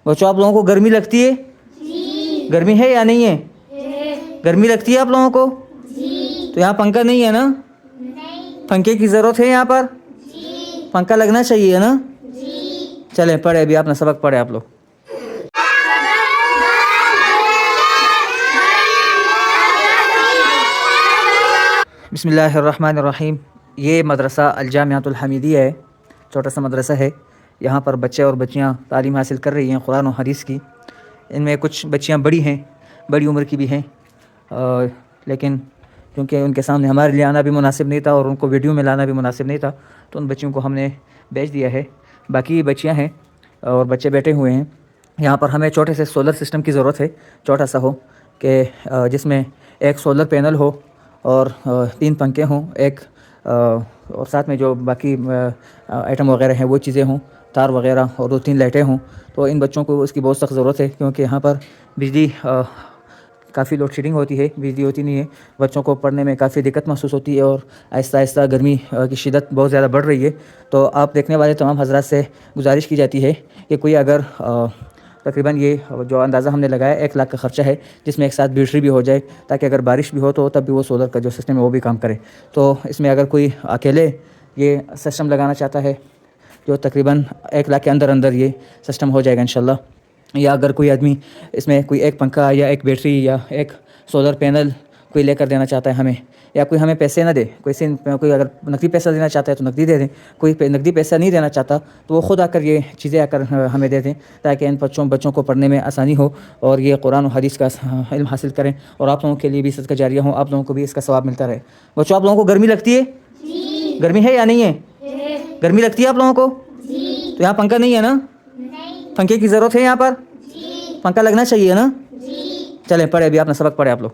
بچوں آپ لوگوں کو گرمی لگتی ہے؟ گرمی ہے یا نہیں ہے؟ گرمی لگتی ہے آپ لوگوں کو؟ تو یہاں پنکھا نہیں ہے نا؟ پنکھے کی ضرورت ہے یہاں پر؟ پنکھا لگنا چاہیے نا؟ چلیں پڑھے ابھی اپنا سبق پڑھے آپ لوگ. بسم اللہ الرحمن الرحیم. یہ مدرسہ الجامعۃ الحمیدیہ ہے، چھوٹا سا مدرسہ ہے. یہاں پر بچے اور بچیاں تعلیم حاصل کر رہی ہیں قرآن و حدیث کی. ان میں کچھ بچیاں بڑی ہیں، بڑی عمر کی بھی ہیں، لیکن کیونکہ ان کے سامنے ہمارے لیے آنا بھی مناسب نہیں تھا اور ان کو ویڈیو میں لانا بھی مناسب نہیں تھا، تو ان بچیوں کو ہم نے بیچ دیا ہے. باقی بچیاں ہیں اور بچے بیٹھے ہوئے ہیں. یہاں پر ہمیں چھوٹے سے سولر سسٹم کی ضرورت ہے، چھوٹا سا ہو کہ جس میں ایک سولر پینل ہو اور 3 پنکھے ہوں، ایک اور ساتھ میں جو باقی آئٹم وغیرہ ہیں وہ چیزیں ہوں، تار وغیرہ، اور 2-3 لائٹیں ہوں. تو ان بچوں کو اس کی بہت سخت ضرورت ہے کیونکہ یہاں پر بجلی کافی لوڈ شیڈنگ ہوتی ہے، بجلی ہوتی نہیں ہے. بچوں کو پڑھنے میں کافی دقت محسوس ہوتی ہے اور آہستہ آہستہ گرمی کی شدت بہت زیادہ بڑھ رہی ہے. تو آپ دیکھنے والے تمام حضرات سے گزارش کی جاتی ہے کہ کوئی اگر تقریباً یہ جو اندازہ ہم نے لگایا 1 لاکھ کا خرچہ ہے، جس میں ایک ساتھ بیٹری بھی ہو جائے تاکہ اگر بارش بھی ہو تو تب بھی وہ سولر کا جو سسٹم ہے وہ بھی کام کرے. تو اس میں اگر کوئی اکیلے یہ سسٹم لگانا چاہتا ہے جو تقریباً 1 لاکھ کے اندر اندر یہ سسٹم ہو جائے گا انشاءاللہ. یا اگر کوئی آدمی اس میں کوئی 1 پنکھا یا 1 بیٹری یا 1 سولر پینل کوئی لے کر دینا چاہتا ہے ہمیں، یا کوئی ہمیں پیسے نہ دے، کوئی اگر نقدی پیسہ دینا چاہتا ہے تو نقدی دے دیں، کوئی نقدی پیسہ نہیں دینا چاہتا تو وہ خود آ کر یہ چیزیں آ کر ہمیں دے دیں تاکہ ان بچوں کو پڑھنے میں آسانی ہو اور یہ قرآن و حدیث کا علم حاصل کریں اور آپ لوگوں کے لیے بھی صدقہ جاریہ ہوں، آپ لوگوں کو بھی اس کا ثواب ملتا رہے. بچوں آپ لوگوں کو گرمی لگتی ہے؟ گرمی ہے یا نہیں ہے؟ گرمی لگتی ہے آپ لوگوں کو؟ تو یہاں پنکھا نہیں ہے نا؟ پنکھے کی ضرورت ہے یہاں پر؟ پنکھا لگنا چاہیے نا؟ چلیں پڑھے ابھی اپنا سبق پڑھے آپ لوگ.